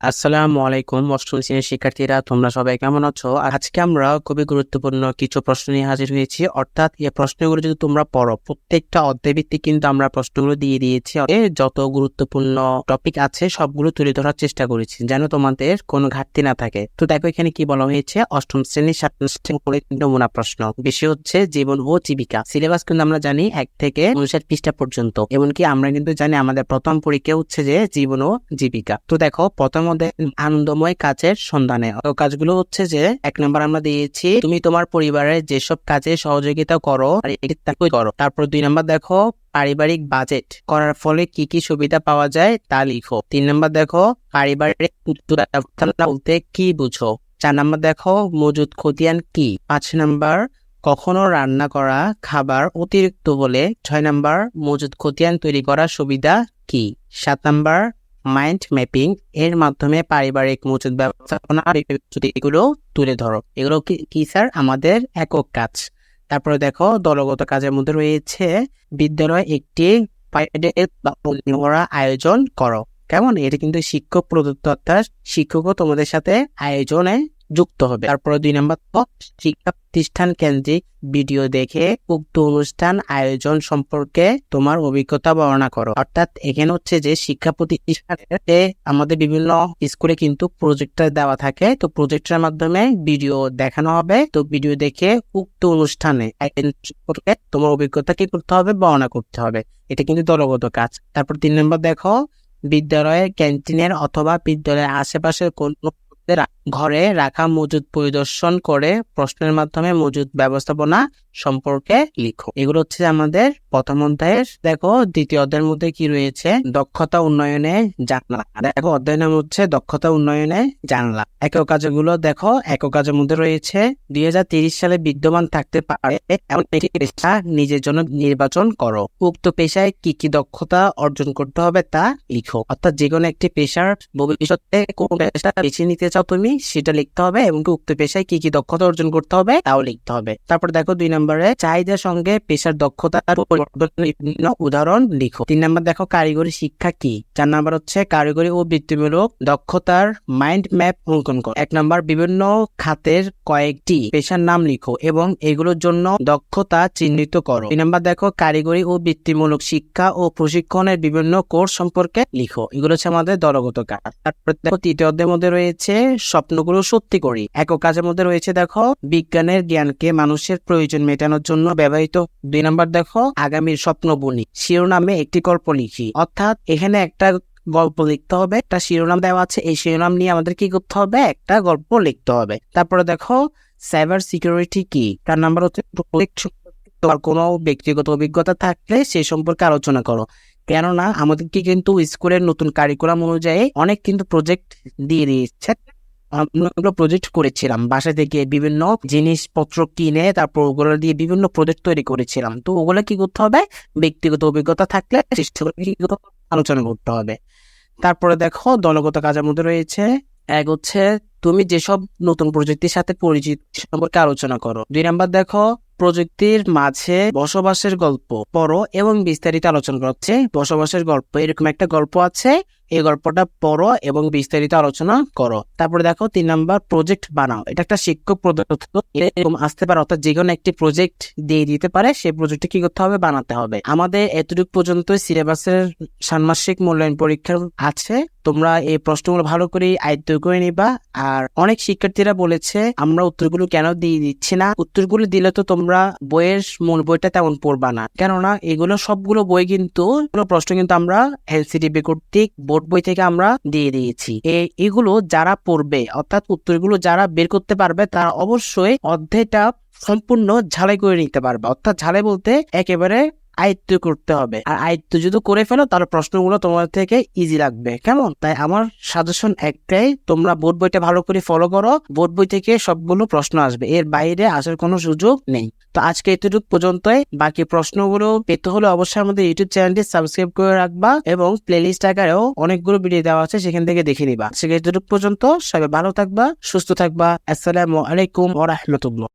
আসসালামু আলাইকুম অষ্টম শ্রেণীর শিক্ষার্থীরা, তোমরা সবাই কেমন আছো? আর আজকে আমরা খুবই গুরুত্বপূর্ণ কিছু প্রশ্ন নিয়ে হাজির হয়েছি। অর্থাৎ এই প্রশ্নগুলো যদি তোমরা পড়ো, প্রত্যেকটা অধ্যায় ভিত্তিক কিন্তু আমরা প্রশ্নগুলো দিয়ে দিয়েছি। যত গুরুত্বপূর্ণ টপিক আছে সবগুলো তুলে ধরার চেষ্টা করেছি যেন তোমাদের কোনো ঘাটতি না থাকে। তো দেখো এখানে কি বলা হয়েছে, অষ্টম শ্রেণীর নমুনা প্রশ্ন, বিষয় হচ্ছে জীবন ও জীবিকা। সিলেবাস কিন্তু আমরা জানি 1 থেকে 59 পৃষ্ঠা পর্যন্ত। এমনকি আমরা কিন্তু জানি আমাদের প্রথম পরীক্ষা হচ্ছে যে জীবন ও জীবিকা। তো দেখো প্রথম আনন্দময় কাজের সন্ধানে, কাজগুলো হচ্ছে যে 1 নম্বর আমরা দিয়েছি তুমি তোমার পরিবারের যেসব কাজে সহযোগিতা করো করো। তারপর 2 নম্বর দেখো পারিবারিক বাজেট করার ফলে কি কি সুবিধা পাওয়া যায় তা লিখো। 3 নম্বর দেখো পারিবারিক বলতে কি বুঝো। 4 নম্বর দেখো মজুদ খতিয়ান কি। 5 নম্বর কখনো রান্না করা খাবার অতিরিক্ত বলে। 6 নম্বর মজুদ খতিয়ান তৈরি করার সুবিধা কি। 7 নম্বর মাইন্ড ম্যাপিং এর মাধ্যমে পারিবারিক মজুদ ব্যবস্থাপনা এগুলো তুলে ধরো। এগুলো কি স্যার? আমাদের একক কাজ। তারপরে দেখো দলগত কাজের মধ্যে রয়েছে বিদ্যালয়ে একটি আয়োজন করো। কেমন? এটা কিন্তু শিক্ষক প্রদত্ত, অর্থাৎ শিক্ষকও তোমাদের সাথে আয়োজনে যুক্ত হবে। তারপরে 2 নম্বর শিক্ষা প্রতিষ্ঠান কেন্দ্রিক ভিডিও দেখে উক্ত অনুষ্ঠান আয়োজন সম্পর্কে তোমার অভিজ্ঞতা বর্ণনা করো। অর্থাৎ এখানে হচ্ছে যে শিক্ষা প্রতিষ্ঠানে আমাদের বিভিন্ন স্কুলে কিন্তু প্রজেক্টর দেওয়া থাকে, তো প্রজেক্টরের মাধ্যমে ভিডিও দেখানো হবে। তো ভিডিও দেখে উক্ত অনুষ্ঠানে সম্পর্কে তোমার অভিজ্ঞতা কি করতে হবে? বর্ণনা করতে হবে। এটা কিন্তু দলগত কাজ। তারপর 3 নম্বর দেখো বিদ্যালয়ের ক্যান্টিনের অথবা বিদ্যালয়ের আশেপাশের কোন ঘরে রাখা মজুদ পরিদর্শন করে প্রশ্নের মাধ্যমে মজুদ ব্যবস্থাপনা সম্পর্কে লিখো। এগুলো হচ্ছে আমাদের প্রথম অধ্যায়ের। দেখো দ্বিতীয় অধ্যায়ের মধ্যে কি রয়েছে, দক্ষতা উন্নয়নে জানলা। দেখো অধ্যায়ের নাম হচ্ছে দক্ষতা উন্নয়নে জানলা। একক কাজগুলো দেখো, একক কাজের মধ্যে রয়েছে 2030 সালে বিদ্যমান থাকতে পারে এমন একটি পেশা নিজের জন্য নির্বাচন করো। উক্ত পেশায় কি কি দক্ষতা অর্জন করতে হবে তা লিখো। অর্থাৎ যে কোনো একটি পেশার ভবিষ্যতে কোন পেশা বেছে নিতে চাও তুমি সেটা লিখতে হবে, এবং উক্ত পেশায় কি কি দক্ষতা অর্জন করতে হবে তাও লিখতে হবে। তারপর দেখো 2 নম্বরে চাহিদার সঙ্গে পেশার দক্ষতার পরিবর্তনের বিভিন্ন উদাহরণ লিখো। 3 নম্বর দেখো কারিগরি শিক্ষা কি। 4 নম্বর হচ্ছে কারিগরি ও বৃত্তিমূলক দক্ষতার মাইন্ড ম্যাপ অঙ্কন করো। 1 নম্বর বিভিন্ন খাতের কয়েকটি পেশার নাম লিখো এবং এগুলোর জন্য দক্ষতা চিহ্নিত করো। 2 নম্বর দেখো কারিগরি ও বৃত্তিমূলক শিক্ষা ও প্রশিক্ষণের বিভিন্ন কোর্স সম্পর্কে লিখো। এগুলো হচ্ছে আমাদের দলগত কাজ। তারপর দেখো তৃতীয় অধ্যায়ের মধ্যে রয়েছে স্বপ্নগুলো সত্যি করি। একক কাজের মধ্যে রয়েছে দেখো বিজ্ঞানের জ্ঞানকে মানুষের প্রয়োজন মেটানোর জন্য ব্যবহৃত। 2 নম্বর দেখো আগামীর স্বপ্ন বুনি শিরোনামে একটি গল্প লিখি। অর্থাৎ এখানে একটা গল্প লিখতে হবে, একটা শিরোনাম দেওয়া আছে, এই শিরোনাম নিয়ে আমাদের কি করতে হবে? একটা গল্প লিখতে হবে। তারপরে দেখো সাইবার সিকিউরিটি কি। 4 নাম্বার হচ্ছে তোমার কোনো ব্যক্তিগত অভিজ্ঞতা থাকলে সে সম্পর্কে আলোচনা করো। কেননা আমাদেরকে কিন্তু স্কুলের নতুন কারিকুলাম অনুযায়ী অনেক কিন্তু প্রজেক্ট দিয়ে দিয়েছে। আমরা প্রজেক্ট করেছিলাম বাসা থেকে, বিভিন্ন জিনিসপত্র কিনে তারপর ওগুলো দিয়ে বিভিন্ন প্রজেক্ট তৈরি করেছিলাম। তো ওগুলো কি করতে হবে? ব্যক্তিগত অভিজ্ঞতা থাকলে আলোচনা করতে হবে। তারপরে দেখো দলগত কাজের মধ্যে রয়েছে এক হচ্ছে তুমি যেসব নতুন প্রযুক্তির সাথে পরিচিত সম্পর্কে আলোচনা করো। 2 নাম্বার দেখো প্রযুক্তির মাঝে বসবাসের গল্প পড়ো এবং বিস্তারিত আলোচনা করছে। বসবাসের গল্প এরকম একটা গল্প আছে, এই গল্পটা পড়ো এবং বিস্তারিত আলোচনা করো। তারপরে দেখো 3 নাম্বার প্রজেক্ট বানাও। এটা একটা শিক্ষক প্রদত্ত এরকম আসতে পারে, অর্থাৎ যে কোনো একটি প্রজেক্ট দিয়ে দিতে পারে, সেই প্রজেক্টে কি করতে হবে? বানাতে হবে। আমাদের এতটুকু পর্যন্ত সিলেবাসের ষান্মাসিক মূল্যায়ন পরীক্ষা আছে, তোমরা এই প্রশ্নগুলো ভালো করে আয়ত্ত করে নিবা। আর অনেক শিক্ষার্থীরা বলেছে আমরা উত্তরগুলো কেন দিয়ে দিচ্ছি না। উত্তরগুলো দিলে তো তোমরা বইয়ের মূল বইটা তেমন পড়বা না, কেননা এগুলো সবগুলো বই কিন্তু প্রশ্ন কিন্তু আমরা এলসিডিবি কর্তৃক বোর্ড বই থেকে আমরা দিয়ে দিয়েছি। এগুলো যারা পড়বে, অর্থাৎ উত্তরগুলো যারা বের করতে পারবে, তারা অবশ্যই অধ্যায়টা সম্পূর্ণ ঝালাই করে নিতে পারবে। অর্থাৎ ঝালাই বলতে একেবারে আয়ত্ত করতে হবে। আর আয়ত্ত যদি করে ফেলো তাহলে প্রশ্নগুলো তোমার থেকে ইজি লাগবে। কেমন? তাই আমার সাজেশন একটাই, তোমরা বোর্ড বইটা ভালো করে ফলো করো। বোর্ড বই থেকে সবগুলো প্রশ্ন আসবে, এর বাইরে আসার কোনো সুযোগ নেই। তো আজকে এতটুকু পর্যন্তই। বাকি প্রশ্নগুলো পেতে হলে অবশ্যই আমাদের ইউটিউব চ্যানেলটি সাবস্ক্রাইব করে রাখবা এবং প্লেলিস্ট আকারেও অনেকগুলো ভিডিও দেওয়া আছে, সেখান থেকে দেখে নিবা। আজকে এতটুকু পর্যন্ত, সবাই ভালো থাকবা, সুস্থ থাকবা। আসসালামু আলাইকুম ওয়া রাহমাতুল্লাহ।